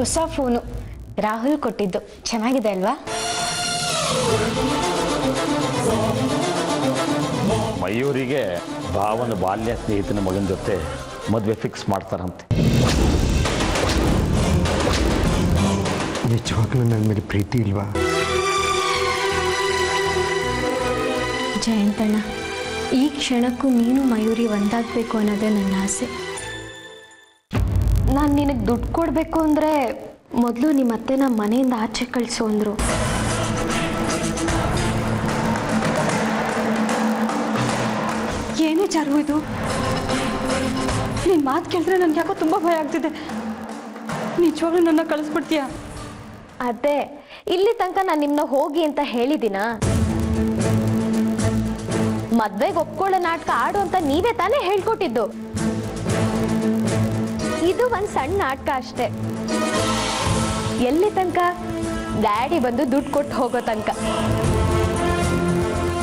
ಹೊಸ ಫೋನು ರಾಹುಲ್ ಕೊಟ್ಟಿದ್ದು. ಚೆನ್ನಾಗಿದೆ ಅಲ್ವಾ? ಮಯೂರಿಗೆ ಭಾವನ ಬಾಲ್ಯ ಸ್ನೇಹಿತನ ಮಗನ ಜೊತೆ ಮದುವೆ ಫಿಕ್ಸ್ ಮಾಡ್ತಾರಂತೆ. ನಿಜವಾಗ್ಲೂ ನನ್ನ ಮೇಲೆ ಪ್ರೀತಿ ಇಲ್ವಾ? ಜಯಂತಣ್ಣ, ಈ ಕ್ಷಣಕ್ಕೂ ನೀನು ಮಯೂರಿ ಒಂದಾಗಬೇಕು ಅನ್ನೋದೇ ನನ್ನ ಆಸೆ. ನಾನು ನಿನಗೆ ದುಡ್ಡು ಕೊಡಬೇಕು ಅಂದರೆ ಮೊದಲು ನಿಮ್ಮ ಅತ್ತೆನ ಮನೆಯಿಂದ ಆಚೆ ಕಳಿಸು ಅಂದರು. ಏನೇ ಚಾರು ಇದು? ನಿನ್ನ ಮಾತು ಕೇಳಿದ್ರೆ ನನಗೆ ಯಾಕೋ ತುಂಬ ಭಯ ಆಗ್ತಿದೆ. ನಿಜವಾಗ್ಲೂ ನನ್ನ ಕಳಿಸ್ಬಿಡ್ತೀಯಾ? ಅದೇ ಇಲ್ಲಿ ತನಕ ನಾನು ನಿಮ್ಮನ್ನ ಹೋಗಿ ಅಂತ ಹೇಳಿದ್ದೀನಾ? ಮದ್ವೆಗೆ ಒಪ್ಕೊಳ್ಳೋ ನಾಟಕ ಆಡು ಅಂತ ನೀವೇ ತಾನೇ ಹೇಳ್ಕೊಟ್ಟಿದ್ದು. ಇದು ಒಂದು ಸಣ್ಣ ನಾಟಕ ಅಷ್ಟೇ. ಎಲ್ಲಿ ತನಕ? ಡ್ಯಾಡಿ ಬಂದು ದುಡ್ಡು ಕೊಟ್ಟು ಹೋಗೋ ತನಕ.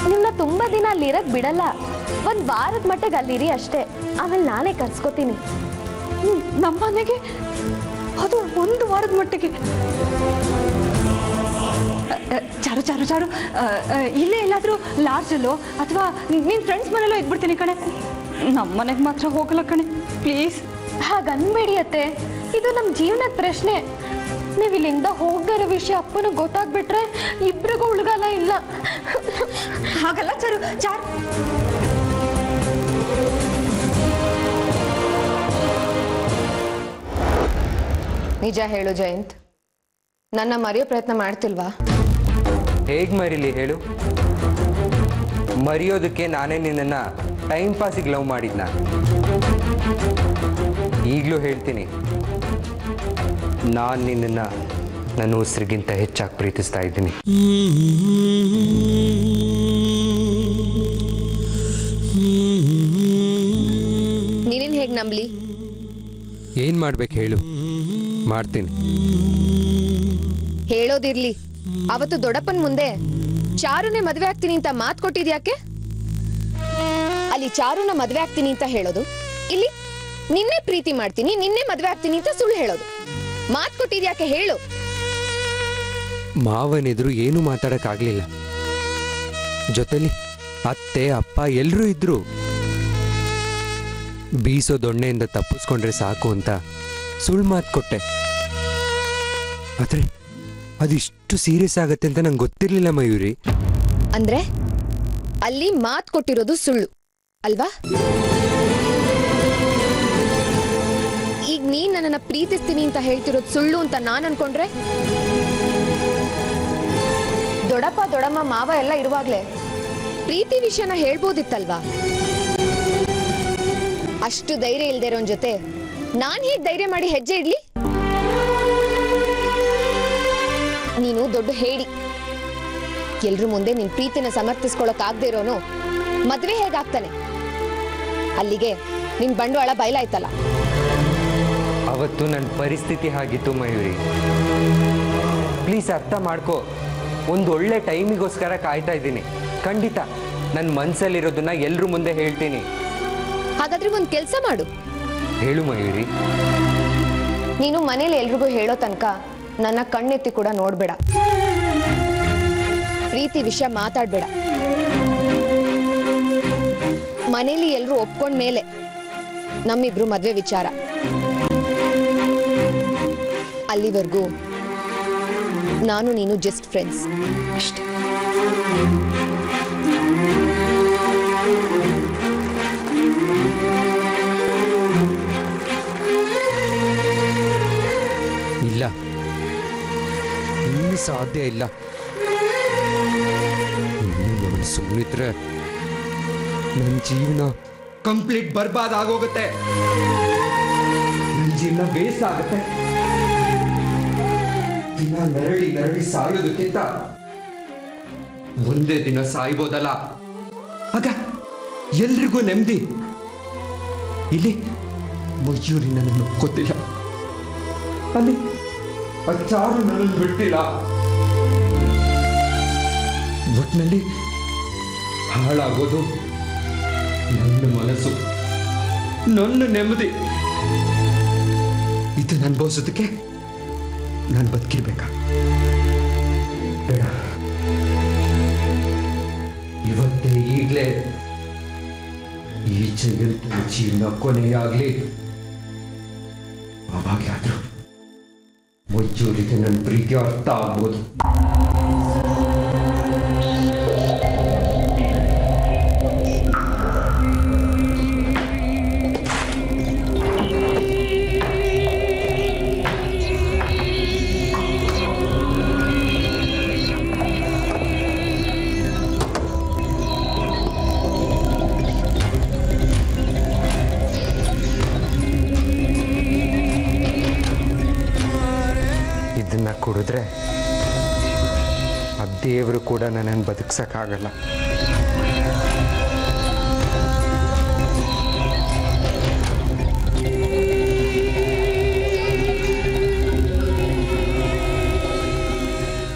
ನಿಮ್ಮನ್ನ ತುಂಬಾ ದಿನ ಅಲ್ಲಿ ಇರಕ್ ಬಿಡಲ್ಲ. ಒಂದು ವಾರದ ಮಟ್ಟಿಗೆ ಅಲ್ಲಿರಿ ಅಷ್ಟೇ. ಆಮೇಲೆ ನಾನೇ ಕರ್ಸ್ಕೊತೀನಿ. ನಮ್ಮ ಮನೆಗೆ? ಅದು ಒಂದು ವಾರದ ಮಟ್ಟಿಗೆ? ಚಾರು ಚಾರು ಚಾರು, ಇಲ್ಲೇ ಎಲ್ಲಾದರೂ ಲಾಡ್ಜಲ್ಲೋ ಅಥವಾ ನಿನ್ನ ಫ್ರೆಂಡ್ಸ್ ಮನೆಯಲ್ಲೋ ಇದ್ಬಿಡ್ತೀನಿ ಕಣೆ. ನಮ್ಮ ಮನೆಗೆ ಮಾತ್ರ ಹೋಗಲ್ಲ ಕಣೆ, ಪ್ಲೀಸ್. ಹಾಗನ್ಬೇಡಿ ಅತ್ತೆ, ಇದು ನಮ್ಮ ಜೀವನದ ಪ್ರಶ್ನೆ. ನೀವು ಇಲ್ಲಿಂದ ಹೋಗದೇ ಇರೋ ವಿಷಯ ಅಪ್ಪನಿಗೆ ಗೊತ್ತಾಗ್ಬಿಟ್ರೆ ಇಬ್ರಿಗೂ ಉಳ್ಗಾಲ ಇಲ್ಲ. ಹಾಗಲ್ಲ ಚಾರು. ಚಾರು, ನಿಜ ಹೇಳು ಜಯಂತ್, ನನ್ನ ಮರೆಯೋ ಪ್ರಯತ್ನ ಮಾಡ್ತಿಲ್ವಾ? ಹೇಗೆ ಮರೀಲಿ ಹೇಳು? ಮರೆಯೋದಕ್ಕೆ ನಾನೇ ನಿನ್ನನ್ನು ಟೈಮ್ ಪಾಸಿಗೆ ಲವ್ ಮಾಡಿದ್ನ. ಈಗಲೂ ಹೇಳ್ತೀನಿ, ನಾನು ನಿನ್ನನ್ನು ನನ್ನ ಉಸಿರಿಗಿಂತ ಹೆಚ್ಚಾಗಿ ಪ್ರೀತಿಸ್ತಾ ಇದ್ದೀನಿ. ನೀನೇನು ಹೇಗೆ ನಂಬಲಿ? ಏನು ಮಾಡ್ಬೇಕು ಹೇಳು, ಮಾಡ್ತೀನಿ. ಹೇಳೋದಿರ್ಲಿ, ಅವತ್ತು ದೊಡ್ಡಪ್ಪನ ಮುಂದೆ ಚಾರುನೇ ಮದ್ವೆ ಆಗ್ತೀನಿ ಅಂತ ಮಾತು ಕೊಟ್ಟಿದ್ಯಾಕೆ? ಅಲ್ಲಿ ಚಾರುನ ಮದ್ವೆ ಆಗ್ತೀನಿ ಅಂತ ಹೇಳೋದು, ಇಲ್ಲಿ ನಿನ್ನೆ ಪ್ರೀತಿ ಮಾಡ್ತೀನಿ, ನಿನ್ನೆ ಮದ್ವೆ ಆಗ್ತೀನಿ ಅಂತ ಸುಳ್ಳು ಹೇಳೋದು. ಮಾತು ಕೊಟ್ಟಿದ್ಯಾಕೆ ಹೇಳು? ಮಾವನೆದುರು ಏನು ಮಾತಾಡಕ್ಕಾಗ್ಲಿಲ್ಲ. ಜೊತೆಲಿ ಅತ್ತೆ ಅಪ್ಪ ಎಲ್ಲರೂ ಇದ್ರು. ಬೀಸೋ ದೊಣ್ಣೆಯಿಂದ ತಪ್ಪಿಸ್ಕೊಂಡ್ರೆ ಸಾಕು ಅಂತ ಸುಳ್ಳು ಮಾತು ಕೊಟ್ಟೆ. ಆದ್ರೆ ಅದಿಷ್ಟು ಸೀರಿಯಸ್ ಆಗತ್ತೆ ಅಂತ ನಂಗೆ ಗೊತ್ತಿರ್ಲಿಲ್ಲ ಮಯೂರಿ. ಅಂದ್ರೆ ಅಲ್ಲಿ ಮಾತು ಕೊಟ್ಟಿರೋದು ಸುಳ್ಳು ಅಲ್ವಾ? ಈಗ ನೀನ್ ನನ್ನನ್ನ ಪ್ರೀತಿಸ್ತೀನಿ ಅಂತ ಹೇಳ್ತಿರೋದು ಸುಳ್ಳು ಅಂತ ನಾನ್ ಅನ್ಕೊಂಡ್ರೆ? ದೊಡ್ಡಪ್ಪ ದೊಡ್ಡಮ್ಮ ಮಾವ ಎಲ್ಲ ಇರುವಾಗ್ಲೇ ಪ್ರೀತಿ ವಿಷಯನ ಹೇಳ್ಬೋದಿತ್ತಲ್ವಾ? ಅಷ್ಟು ಧೈರ್ಯ ಇಲ್ದೇ ಇರೋನ್ ಜೊತೆ ನಾನ್ ಹೇಗ್ ಧೈರ್ಯ ಮಾಡಿ ಹೆಜ್ಜೆ ಇಡ್ಲಿ? ನೀನು ದೊಡ್ಡ ಹೇಳಿ. ಎಲ್ರ ಮುಂದೆ ನಿನ್ ಪ್ರೀತಿನ ಸಮರ್ಥಿಸ್ಕೊಳಕ್ ಆಗದೆ ಇರೋನು ಮದ್ವೆ ಹೇಗಾಗ್ತಾನೆ? ಅಲ್ಲಿಗೆ ನಿನ್ ಬಂಡವಾಳ ಬಯಲಾಯ್ತಲ್ಲ. ಅವತ್ತು ನನ್ನ ಪರಿಸ್ಥಿತಿ ಹಾಗಿತ್ತು ಮಯೂರಿ. ಪ್ಲೀಸ್ ಅರ್ಥ ಮಾಡ್ಕೋ. ಒಂದು ಒಳ್ಳೆ ಟೈಮಿಗೋಸ್ಕರ ಕಾಯ್ತಾ ಇದ್ದೀನಿ. ಖಂಡಿತ ನನ್ನ ಮನ್ಸಲ್ಲಿರೋದನ್ನ ಎಲ್ರ ಮುಂದೆ ಹೇಳ್ತೀನಿ. ಹಾಗಾದ್ರೆ ಒಂದ್ ಕೆಲ್ಸ ಮಾಡು. ಹೇಳು ಮಯೂರಿ. ನೀನು ಮನೇಲಿ ಎಲ್ರಿಗೂ ಹೇಳೋ ತನಕ ನನ್ನ ಕಣ್ಣೆತ್ತಿ ಕೂಡ ನೋಡ್ಬೇಡ. ಪ್ರೀತಿ ವಿಷಯ ಮಾತಾಡ್ಬೇಡ. ಮನೇಲಿ ಎಲ್ರು ಒಪ್ಕೊಂಡ್ಮೇಲೆ ನಮ್ಮಿಬ್ರು ಮದ್ವೆ ವಿಚಾರ. ಅಲ್ಲಿವರೆಗೂ ನಾನು ನೀನು ಜಸ್ಟ್ ಫ್ರೆಂಡ್ಸ್ ಅಷ್ಟೇ. ಇಲ್ಲ, ಇನ್ನು ಸಾಧ್ಯ ಇಲ್ಲ. ನಾನು ಸುಮ್ಮನಿದ್ರೆ ನನ್ನ ಜೀವನ ಕಂಪ್ಲೀಟ್ ಬರ್ಬಾದ್ ಆಗೋಗುತ್ತೆ. ನನ್ನ ಜೀವನ ವೇಸ್ಟ್ ಆಗುತ್ತೆ. ದಿನ ನರಳಿ ನರಳಿ ಸಾಯೋದಕ್ಕಿಂತ ಒಂದೇ ದಿನ ಸಾಯ್ಬೋದಲ್ಲ, ಆಗ ಎಲ್ರಿಗೂ ನೆಮ್ಮದಿ. ಇಲ್ಲಿ ಮಯೂರಿ ನನ್ನನ್ನು ಗೊತ್ತಿಲ್ಲ, ಅಲ್ಲಿ ಚಾರು ನನ್ನನ್ನು ಬಿಟ್ಟಿಲ್ಲ. ಒಟ್ಟಿನಲ್ಲಿ ಹಾಳಾಗೋದು ನನ್ನ ಮನಸ್ಸು, ನನ್ನ ನೆಮ್ಮದಿ. ಇದನ್ನ ಅನುಭವಿಸೋದಕ್ಕೆ ನಾನು ಬದುಕಿರ್ಬೇಕಾ? ಬೇಡ. ಇವತ್ತೇ ಈಗಲೇ ಈ ಜಯಂತನ ಜೀವನ ಕೊನೆಯಾಗಲಿ. ಅವಾಗ್ಲಾದ್ರೂ ಮೈಯೂರಿಗೆ ನನ್ನ ಪ್ರೀತಿ ಅರ್ಥ ಆಗ್ಬೋದು. ಇದನ್ನ ಕುಡಿದ್ರೆ ಆ ದೇವರು ಕೂಡ ನನ್ನನ್ನು ಬದುಕ್ಸಕ್ಕಾಗಲ್ಲ.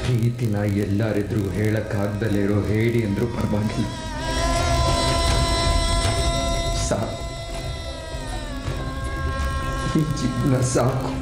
ಪ್ರೀತಿನ ಎಲ್ಲರಿದ್ರೂ ಹೇಳಕ್ಕಾಗ್ದಲೇ ಇರೋ ಹೇಳಿ ಅಂದ್ರೂ ಪರವಾಗಿಲ್ಲ. ಸಾಕು, ಈ ಜೀವನ ಸಾಕು.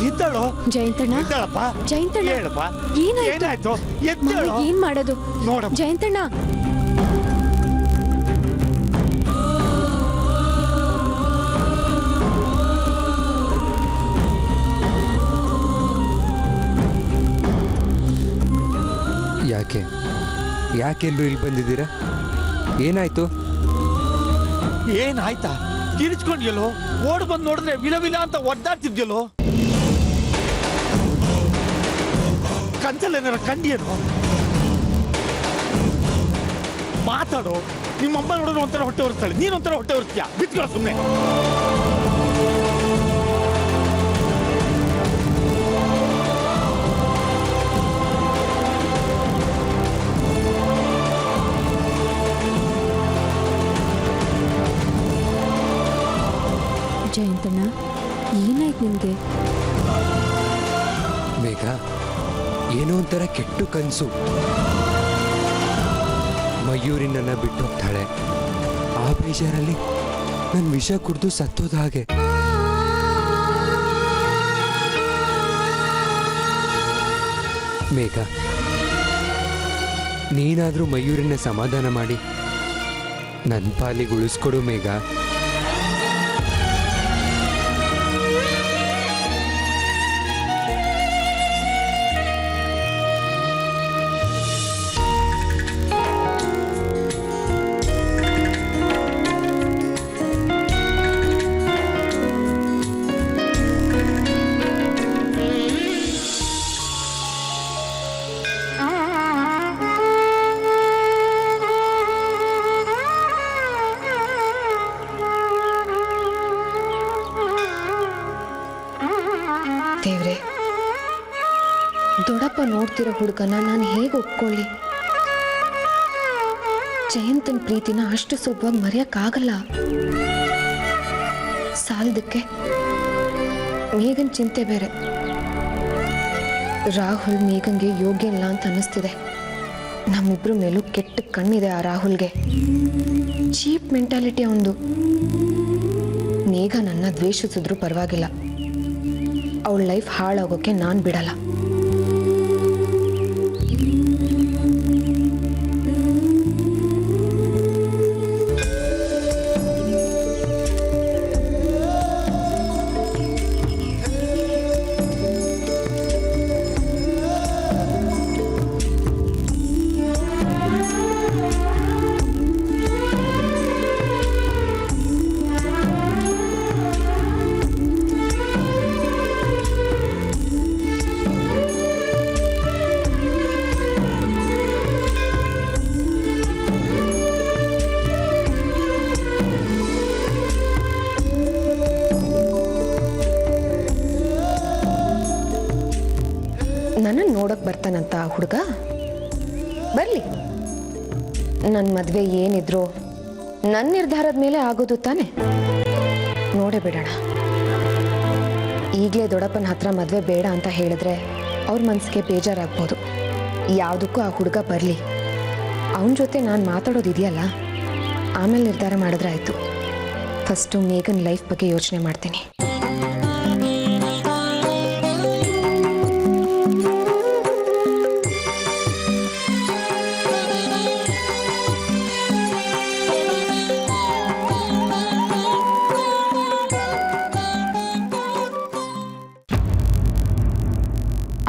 ಎದ್ದಳು ಜಯಂತಣ್ಣ, ಎದ್ದಳಪ್ಪ. ಜಯಂತಣ್ಣ, ಹೇಳಪ್ಪ, ಏನಾಯ್ತು? ಎದ್ದಳು. ಮನೆಗ್ ಏನ್ ಮಾಡೋದು? ನೋಡಮ್ಮ. ಜಯಂತಣ್ಣ, ಯಾಕೆಲ್ಲರೂ ಇಲ್ಲಿ ಬಂದಿದ್ದೀರಾ? ಏನಾಯ್ತು? ಏನಾಯ್ತಾ? ಕಿರಿಚ್ಕೊಂಡ್ಯಲ್ಲೋ, ಓಡ್ ಬಂದು ನೋಡಿದ್ರೆ ವಿಲ ವಿಲ ಅಂತ ಒದ್ದಾಡ್ತಿದ್ಯಲ್ಲೋ. ಕಂಚಲ್ಲೇನಾರ ಕಂಡಿಯೇನು? ಮಾತಾಡೋ. ನಿಮ್ಮಮ್ಮ ನೋಡಿದ್ರೆ ಒಂಥರ ಹೊಟ್ಟೆ ಹೊರಿಸ್ತಾಳೆ, ನೀನೊಂಥರ ಹೊಟ್ಟೆ ಹೊರಿಸ್ತೀಯ. ಬಿತ್ಕೊಳ್ಳೋ ಸುಮ್ಮನೆ. ಜಯಂತಣ್ಣ, ಏನಾಯ್ತು ನಿಮ್ಗೆ? ಮೇಘ, ಏನೋ ಒಂಥರ ಕೆಟ್ಟು ಕನಸು. ಮಯೂರಿ ನನ್ನ ಬಿಟ್ಟು ಹೋಗ್ತಾಳೆ. ಆ ಬೇಜಾರಲ್ಲಿ ನನ್ನ ವಿಷ ಕುಡಿದು ಸತ್ತೋದ ಹಾಗೆ. ಮೇಘ, ನೀನಾದ್ರೂ ಮಯೂರಿನ ಸಮಾಧಾನ ಮಾಡಿ ನನ್ನ ಪಾಲಿಗೆ ಉಳಿಸ್ಕೊಡು ಮೇಘ. ದೇವ್ರೆ, ದೊಡ್ಡಪ್ಪ ನೋಡ್ತಿರೋ ಹುಡುಗನ ನಾನು ಹೇಗೆ ಒಪ್ಕೊಳ್ಳಿ? ಜಯಂತನ್ ಪ್ರೀತಿನ ಅಷ್ಟು ಸುಲಭವಾಗಿ ಮರೆಯಕ್ಕಾಗಲ್ಲ. ಸಾಲದಕ್ಕೆ ಮೇಘನ್ ಚಿಂತೆ ಬೇರೆ. ರಾಹುಲ್ ಮೇಘನ್ಗೆ ಯೋಗ್ಯ ಇಲ್ಲ ಅಂತ ಅನ್ನಿಸ್ತಿದೆ. ನಮ್ಮಿಬ್ರ ಮೇಲೂ ಕೆಟ್ಟ ಕಣ್ಣಿದೆ ಆ ರಾಹುಲ್ಗೆ. ಚೀಪ್ ಮೆಂಟಾಲಿಟಿ ಅವನದು. ಮೇಘ ನನ್ನ ದ್ವೇಷಿಸಿದ್ರು ಪರವಾಗಿಲ್ಲ, ಅವಳ ಲೈಫ್ ಹಾಳಾಗೋಕೆ ನಾನು ಬಿಡಲ್ಲ. ನನ್ನನ್ನು ನೋಡಕ್ ಬರ್ತಾನಂತ ಹುಡುಗ ಬರ್ಲಿ. ನನ್ನ ಮದುವೆ ಏನಿದ್ರು ನನ್ನ ನಿರ್ಧಾರದ ಮೇಲೆ ಆಗೋದು ತಾನೆ. ನೋಡೇ ಬಿಡೋಣ. ಈಗಲೇ ದೊಡ್ಡಪ್ಪನ ಹತ್ರ ಮದುವೆ ಬೇಡ ಅಂತ ಹೇಳಿದ್ರೆ ಅವ್ರ ಮನಸ್ಸಿಗೆ ಬೇಜಾರಾಗ್ಬೋದು. ಯಾವುದಕ್ಕೂ ಆ ಹುಡುಗ ಬರಲಿ, ಅವನ ಜೊತೆ ನಾನು ಮಾತಾಡೋದಿದೆಯಲ್ಲ, ಆಮೇಲೆ ನಿರ್ಧಾರ ಮಾಡಿದ್ರೆ ಆಯಿತು. ಫಸ್ಟು ಮೇಘನ್ ಲೈಫ್ ಬಗ್ಗೆ ಯೋಚನೆ ಮಾಡ್ತೀನಿ.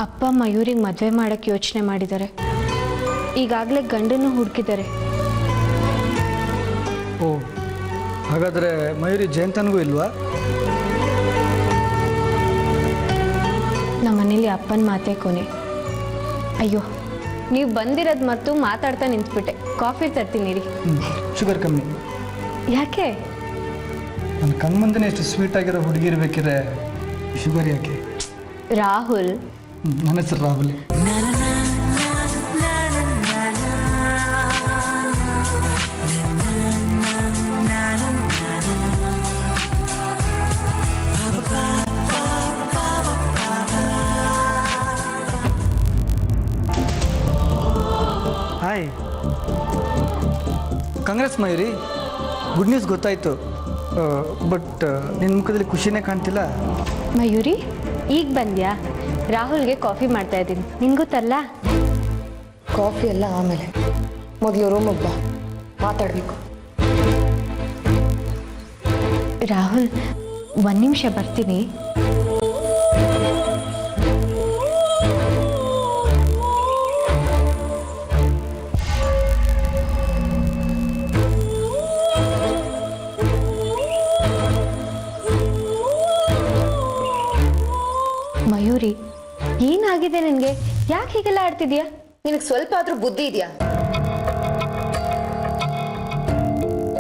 ಅಪ್ಪ ಮಯೂರಿಗೆ ಮದುವೆ ಮಾಡೋಕ್ಕೆ ಯೋಚನೆ ಮಾಡಿದ್ದಾರೆ. ಈಗಾಗಲೇ ಗಂಡನ್ನು ಹುಡುಕಿದ್ದಾರೆ. ಓ, ಹಾಗಾದರೆ ಮಯೂರಿ ಜಯಂತನಿಗೂ ಇಲ್ವಾ? ನಮ್ಮ ಮನೇಲಿ ಅಪ್ಪನ ಮಾತೇ ಕೊನೆ. ಅಯ್ಯೋ, ನೀವು ಬಂದಿರೋದು ಮತ್ತು ಮಾತಾಡ್ತಾ ನಿಂತ್ಬಿಟ್ಟೆ. ಕಾಫಿ ತರ್ತೀನಿ ಇರಿ. ಶುಗರ್ ಕಮ್ಮಿ. ಯಾಕೆ? ನನ್ನ ಕಣ್ಮುಂದೆನೇ ಎಷ್ಟು ಸ್ವೀಟ್ ಆಗಿರೋ ಹುಡುಗಿ ಇರಬೇಕಿದ್ರೆ ಶುಗರ್ ಯಾಕೆ? ರಾಹುಲ್. ನನ್ನ ಹೆಸರು Rahul. Hi, Congress Mayuri. Good news ಗೊತ್ತಾಯಿತು, ಬಟ್ ನಿನ್ನ ಮುಖದಲ್ಲಿ ಖುಷಿನೇ ಕಾಣ್ತಿಲ್ಲ. ಮಯೂರಿ, ಈಗ ಬಂದ್ಯಾ? ರಾಹುಲ್ಗೆ ಕಾಫಿ ಮಾಡ್ತಾ ಇದ್ದೀನಿ, ನಿನ್ಗೂ ತರಲಾ? ಕಾಫಿ ಎಲ್ಲ ಆಮೇಲೆ, ಮೊದಲು ರೂಮಿಗೆ ಬಾ, ಮಾತಾಡಬೇಕು. ರಾಹುಲ್, ಒಂದು ನಿಮಿಷ ಬರ್ತೀನಿ. ಮಯೂರಿ, ಏನಾಗಿದೆ ನಿನಗೆ? ಯಾಕೆ ಹೀಗೆಲ್ಲ ಆಡ್ತಿದ್ಯಾ? ನಿನಗೆ ಸ್ವಲ್ಪ ಆದ್ರೂ ಬುದ್ಧಿ ಇದೆಯಾ?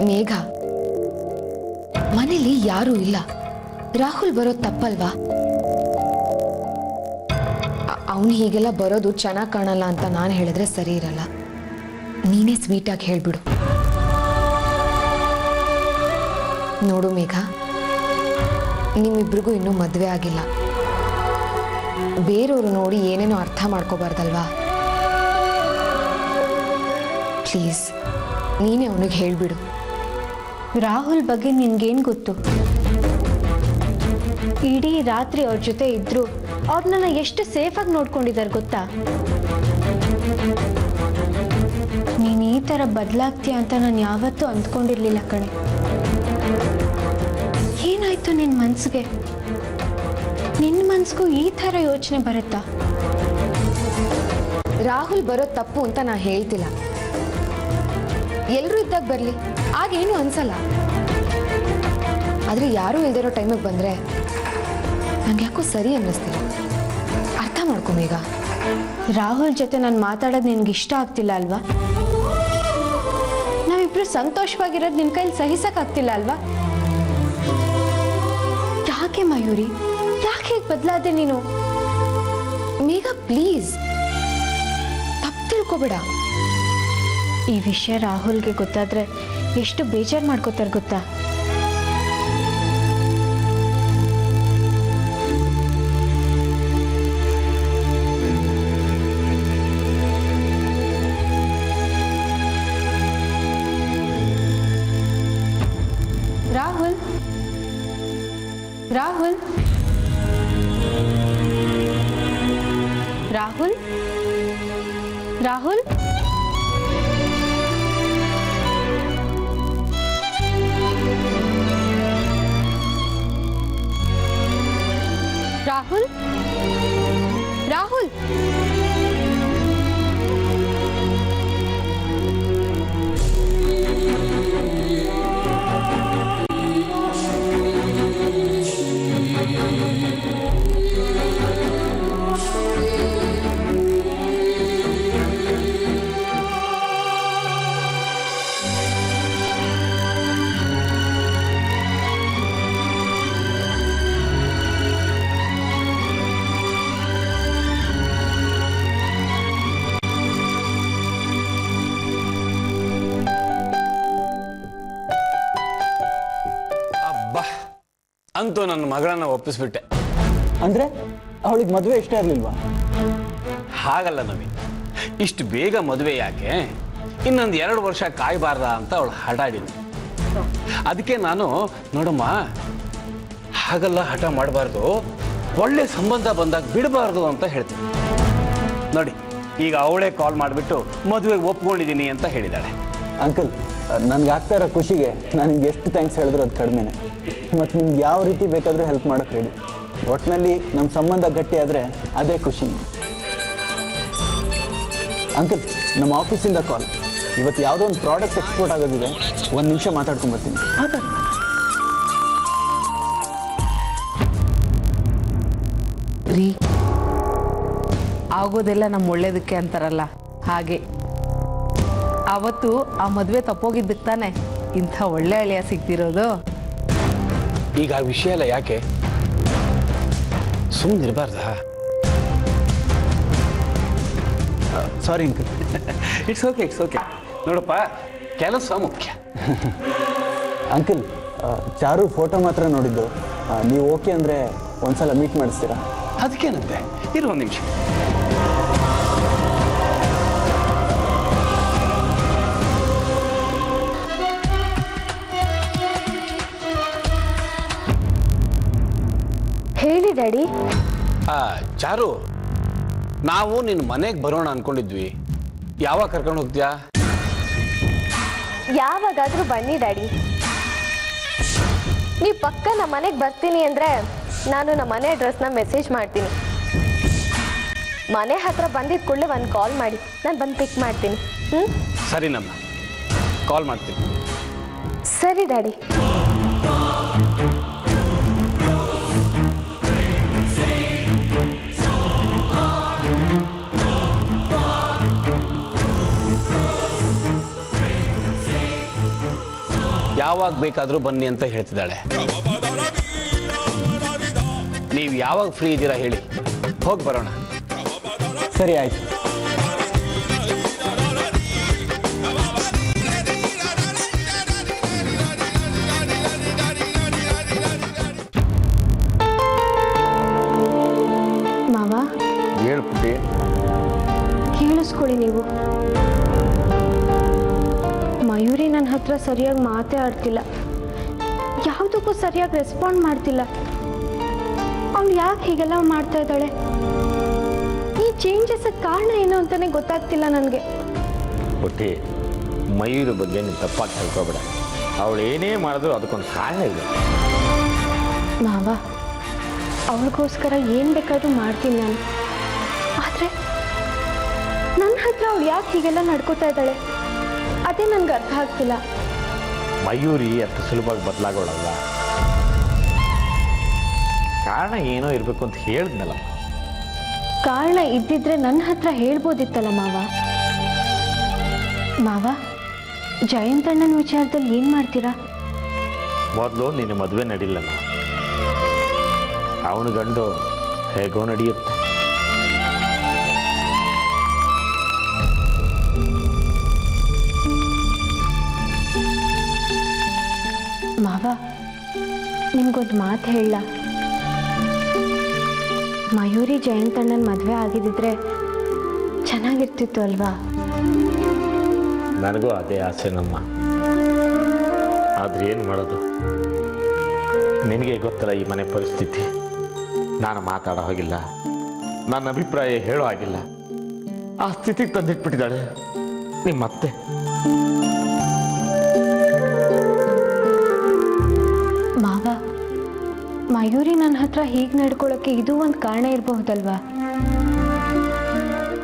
ಮೇಘ, ಮನೇಲಿ ಯಾರೂ ಇಲ್ಲ. ರಾಹುಲ್ ಬರೋದು ತಪ್ಪಲ್ವಾ? ಅವನು ಹೀಗೆಲ್ಲ ಬರೋದು ಚೆನ್ನಾಗಿ ಕಾಣಲ್ಲ ಅಂತ ನಾನು ಹೇಳಿದ್ರೆ ಸರಿ ಇರಲ್ಲ. ನೀನೇ ಸ್ವೀಟಾಗಿ ಹೇಳ್ಬಿಡು. ನೋಡು ಮೇಘ, ನಿಮ್ಮಿಬ್ರಿಗೂ ಇನ್ನೂ ಮದುವೆ ಆಗಿಲ್ಲ. ಬೇರೆಯವರು ನೋಡಿ ಏನೇನೋ ಅರ್ಥ ಮಾಡ್ಕೋಬಾರ್ದಲ್ವಾ? ಪ್ಲೀಸ್ ನೀನೇ ಅವನಿಗೆ ಹೇಳ್ಬಿಡು. ರಾಹುಲ್ ಬಗ್ಗೆ ನಿನ್ಗೇನು ಗೊತ್ತು? ಇಡೀ ರಾತ್ರಿ ಅವ್ರ ಜೊತೆ ಇದ್ರು ಅವ್ರನ್ನ ಎಷ್ಟು ಸೇಫಾಗಿ ನೋಡ್ಕೊಂಡಿದ್ದಾರೆ ಗೊತ್ತಾ? ನೀನು ಈ ಥರ ಬದಲಾಗ್ತೀಯ ಅಂತ ನಾನು ಯಾವತ್ತೂ ಅಂದ್ಕೊಂಡಿರ್ಲಿಲ್ಲ ಕಣೆ. ಏನಾಯ್ತು ನಿನ್ನ ಮನ್ಸಿಗೆ? ನಿನ್ನ ಮನ್ಸಿಗೂ ಈ ಥರ ಯೋಚನೆ ಬರುತ್ತಾ? ರಾಹುಲ್ ಬರೋದು ತಪ್ಪು ಅಂತ ನಾ ಹೇಳ್ತಿಲ್ಲ. ಎಲ್ಲರೂ ಇದ್ದಾಗ ಬರಲಿ, ಆಗೇನು ಅನ್ಸಲ್ಲ. ಆದರೆ ಯಾರೂ ಇಲ್ದಿರೋ ಟೈಮಿಗೆ ಬಂದರೆ ನಂಗೆ ಯಾಕೋ ಸರಿ ಅನ್ನಿಸ್ತಿಲ್ಲ. ಅರ್ಥ ಮಾಡ್ಕೊ ಮೇಘ. ರಾಹುಲ್ ಜೊತೆ ನಾನು ಮಾತಾಡೋದು ನಿನ್ಗೆ ಇಷ್ಟ ಆಗ್ತಿಲ್ಲ ಅಲ್ವಾ? ನಾವಿಬ್ರು ಸಂತೋಷವಾಗಿರೋದು ನಿನ್ನ ಕೈಲಿ ಸಹಿಸಕ್ಕಾಗ್ತಿಲ್ಲ ಅಲ್ವಾ? ಯಾಕೆ ಮಯೂರಿ, ಯಾಕೆ ಹೀಗೆ ಬದಲಾದೆ ನೀನು? ಮೇಘ ಪ್ಲೀಸ್ ತಪ್ಪು ತಿಳ್ಕೊಬೇಡ. ಈ ವಿಷಯ ರಾಹುಲ್ಗೆ ಗೊತ್ತಾದ್ರೆ ಎಷ್ಟು ಬೇಜಾರು ಮಾಡ್ಕೋತಾರೆ ಗೊತ್ತಾ? ರಾಹುಲ್ ರಾಹುಲ್ ರಾಹುಲ್ ರಾಹುಲ್ ರಾಹುಲ್ ರಾಹುಲ್ ಅಬ್ಬಾ ಅಂತೂ ನನ್ನ ಮಗಳನ್ನ ಒಪ್ಪಿಸ್ಬಿಟ್ಟೆ. ಅಂದ್ರೆ ಅವಳಿಗೆ ಮದುವೆ ಇಷ್ಟ ಇರಲಿಲ್ವಾ? ಹಾಗಲ್ಲ ನವಿ, ಇಷ್ಟು ಬೇಗ ಮದುವೆ ಯಾಕೆ, ಇನ್ನೊಂದು 2 ವರ್ಷ ಕಾಯಬಾರ್ದ ಅಂತ ಅವಳು ಹಠಾಡಿದ್ಲು. ಅದಕ್ಕೆ ನಾನು ನೋಡಮ್ಮ, ಹಾಗಲ್ಲ ಹಠ ಮಾಡಬಾರ್ದು, ಒಳ್ಳೆ ಸಂಬಂಧ ಬಂದಾಗ ಬಿಡಬಾರ್ದು ಅಂತ ಹೇಳ್ತೀನಿ. ನೋಡಿ ಈಗ ಅವಳೇ ಕಾಲ್ ಮಾಡಿಬಿಟ್ಟು ಮದುವೆಗೆ ಒಪ್ಕೊಂಡಿದ್ದೀನಿ ಅಂತ ಹೇಳಿದಾಳೆ. ಅಂಕಲ್, ನನ್ಗೆ ಆಗ್ತಾ ಇರೋ ಖುಷಿಗೆ ನಾನು ನಿಮ್ಗೆ ಎಷ್ಟು ಥ್ಯಾಂಕ್ಸ್ ಹೇಳಿದ್ರು ಅದು ಕಡಿಮೆನೆ. ಮತ್ತು ನಿಮ್ಗೆ ಯಾವ ರೀತಿ ಬೇಕಾದರೂ ಹೆಲ್ಪ್ ಮಾಡೋಕ್ಕೆ ರೆಡಿ. ಒಟ್ಟಿನಲ್ಲಿ ನಮ್ಮ ಸಂಬಂಧ ಗಟ್ಟಿ ಆದರೆ ಅದೇ ಖುಷಿ. ಅಂಕಲ್, ನಮ್ಮ ಆಫೀಸಿಂದ ಕಾಲ್. ಇವತ್ತು ಯಾವುದೋ ಒಂದು ಪ್ರಾಡಕ್ಟ್ ಎಕ್ಸ್ಪೋರ್ಟ್ ಆಗೋದಿದೆ, 1 ನಿಮಿಷ ಮಾತಾಡ್ಕೊಂಡ್ಬರ್ತೀನಿ. ರೀ, ಆಗೋದೆಲ್ಲ ನಮ್ಮ ಒಳ್ಳೇದಕ್ಕೆ ಅಂತಾರಲ್ಲ ಹಾಗೆ. ಅವತ್ತು ಆ ಮದುವೆ ತಪ್ಪೋಗಿದ್ದಕ್ಕೆ ತಾನೆ ಇಂಥ ಒಳ್ಳೆ ಅಳಿಯ ಸಿಗ್ತಿರೋದು. ಈಗ ಆ ವಿಷಯ ಎಲ್ಲ ಯಾಕೆ, ಸುಮ್ಮನಿರಬಾರ್ದಾ? Sorry uncle. It's okay. ನೋಡಪ್ಪ, ಕೆಲಸ ಮುಖ್ಯ. ಅಂಕಲ್, ಚಾರು ಫೋಟೋ ಮಾತ್ರ ನೋಡಿದ್ದು. ನೀವು ಓಕೆ ಅಂದರೆ ಒಂದ್ಸಲ ಮೀಟ್ ಮಾಡಿಸ್ತೀರಾ? ಅದಕ್ಕೇನಂತೆ, ಇರು 1 ನಿಮಿಷ. ಹೇಳಿ ಡ್ಯಾಡಿ. ಚಾರು, ನಾವು ನಿನ್ನ ಮನೆಗೆ ಬರೋಣ ಅನ್ಕೊಂಡಿದ್ವಿ, ಯಾವಾಗ ಕರ್ಕೊಂಡು ಹೋಗ್ತೀಯಾ? ಯಾವಾಗಾದ್ರೂ ಬನ್ನಿ ಡ್ಯಾಡಿ. ನೀವು ಪಕ್ಕ ನಮ್ಮ ಮನೆಗೆ ಬರ್ತೀನಿ ಅಂದರೆ ನಾನು ನಮ್ಮ ಮನೆ ಅಡ್ರೆಸ್ನ ಮೆಸೇಜ್ ಮಾಡ್ತೀನಿ. ಮನೆ ಹತ್ರ ಬಂದಿದ್ದ ಕೂಡಲೇ ಒಂದು ಕಾಲ್ ಮಾಡಿ, ನಾನು ಬಂದು ಪಿಕ್ ಮಾಡ್ತೀನಿ. ಸರಿ ನಮ್ಮ ಕಾಲ್ ಮಾಡ್ತೀನಿ. ಸರಿ ಡ್ಯಾಡಿ. ಯಾವಾಗ ಬೇಕಾದರೂ ಬನ್ನಿ ಅಂತ ಹೇಳ್ತಿದ್ದಾಳೆ. ನೀವು ಯಾವಾಗ ಫ್ರೀ ಇದ್ದೀರಾ ಹೇಳಿ, ಹೋಗಿ ಬರೋಣ. ಸರಿ, ಆಯ್ತು. ಮಾವ, ಹೇಳ್ಬಿಟ್ಟು ಕೇಳಿಸ್ಕೊಳ್ಳಿ ನೀವು. ಮಯೂರಿ ನನ್ನ ಹತ್ರ ಸರಿಯಾಗಿ ಮಾತೇ ಆಡ್ತಿಲ್ಲ, ಯಾವುದಕ್ಕೂ ಸರಿಯಾಗಿ ರೆಸ್ಪಾಂಡ್ ಮಾಡ್ತಿಲ್ಲ. ಅವಳು ಯಾಕೆ ಹೀಗೆಲ್ಲ ಮಾಡ್ತಾ ಇದ್ದಾಳೆ? ಈ ಚೇಂಜಸ್ ಕಾರಣ ಏನು ಅಂತಾನೆ ಗೊತ್ತಾಗ್ತಿಲ್ಲ ನನಗೆ. ಪುಟ್ಟಿ, ಮಯೂರಿ ಬಗ್ಗೆ ನೀನು ತಪ್ಪಾಗಿ ತಿಳ್ಕೊಬೇಡ. ಅವಳು ಏನೇ ಮಾಡಿದ್ರು ಅದಕ್ಕೊಂದು ಕಾರಣ ಇದೆ. ಮಾವ, ಅವಳಿಗೋಸ್ಕರ ಏನು ಬೇಕಾದ್ರೂ ಮಾಡ್ತೀನಿ ನಾನು. ಆದರೆ ನನ್ನ ಹತ್ರ ಅವಳು ಯಾಕೆ ಹೀಗೆಲ್ಲ ನಡ್ಕೋತಾ ಇದ್ದಾಳೆ ಅದೇ ನನಗೆ ಅರ್ಥ ಆಗ್ತಿಲ್ಲ. ಮಯೂರಿ ಅಷ್ಟು ಸುಲಭವಾಗಿ ಬದಲಾಗೋಳಲ್ಲ. ಕಾರಣ ಏನೋ ಇರಬೇಕು ಅಂತ ಹೇಳಿದ್ನಲ್ಲ. ಕಾರಣ ಇದ್ದಿದ್ರೆ ನನ್ನ ಹತ್ರ ಹೇಳ್ಬೋದಿತ್ತಲ್ಲ ಮಾವ. ಮಾವ, ಜಯಂತಣ್ಣನ ವಿಚಾರದಲ್ಲಿ ಏನು ಮಾಡ್ತೀರಾ? ಮೊದಲು ನಿನ್ನ ಮದುವೆ ನಡೀಲಲ್ಲ, ಅವನ ಗಂಡು ಹೇಗೋ ನಡೆಯುತ್ತೆ. ಮಾವ, ನಿಮ್ಗೊಂದು ಮಾತು ಹೇಳ. ಮಯೂರಿ ಜಯಂತಣ್ಣನ ಮದುವೆ ಆಗಿದ್ದಿದ್ರೆ ಚೆನ್ನಾಗಿರ್ತಿತ್ತು ಅಲ್ವಾ? ನನಗೂ ಅದೇ ಆಸೆ ನಮ್ಮ. ಆದರೆ ಏನು ಮಾಡೋದು, ನಿನಗೆ ಗೊತ್ತಲ್ಲ ಈ ಮನೆ ಪರಿಸ್ಥಿತಿ. ನಾನು ಮಾತಾಡೋ ಹಾಗಿಲ್ಲ, ನನ್ನ ಅಭಿಪ್ರಾಯ ಹೇಳೋ ಹಾಗಿಲ್ಲ. ಆ ಸ್ಥಿತಿಗೆ ತಂದಿಟ್ಬಿಟ್ಟಿದ್ದಾಳೆ ನಿಮ್ಮತ್ತೆ. ಮಾವ, ಮಯೂರಿ ನನ್ನ ಹತ್ರ ಹೀಗೆ ನಡ್ಕೊಳ್ಳೋಕ್ಕೆ ಇದು ಒಂದು ಕಾರಣ ಇರಬಹುದಲ್ವಾ?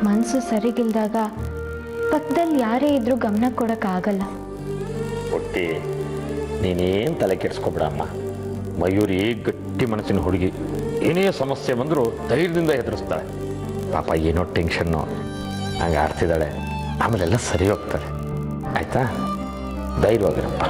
ಮನಸ್ಸು ಸರಿಗಿಲ್ದಾಗ ಪಕ್ಕದಲ್ಲಿ ಯಾರೇ ಇದ್ರೂ ಗಮನ ಕೊಡೋಕ್ಕಾಗಲ್ಲ. ಒಟ್ಟಿ ನೀನೇನು ತಲೆ ಕೆಡಿಸ್ಕೊಬಿಡಮ್ಮ. ಮಯೂರಿ ಗಟ್ಟಿ ಮನಸ್ಸಿನ ಹುಡುಗಿ, ಏನೇ ಸಮಸ್ಯೆ ಬಂದರೂ ಧೈರ್ಯದಿಂದ ಎದುರಿಸ್ತಾಳೆ. ಪಾಪ ಏನೋ ಟೆನ್ಷನ್ನು ಹಂಗೆ ಆಡ್ತಿದ್ದಾಳೆ. ಆಮೇಲೆಲ್ಲ ಸರಿ ಹೋಗ್ತಾಳೆ. ಆಯಿತಾ? ಧೈರ್ಯವಾಗಿರಪ್ಪ.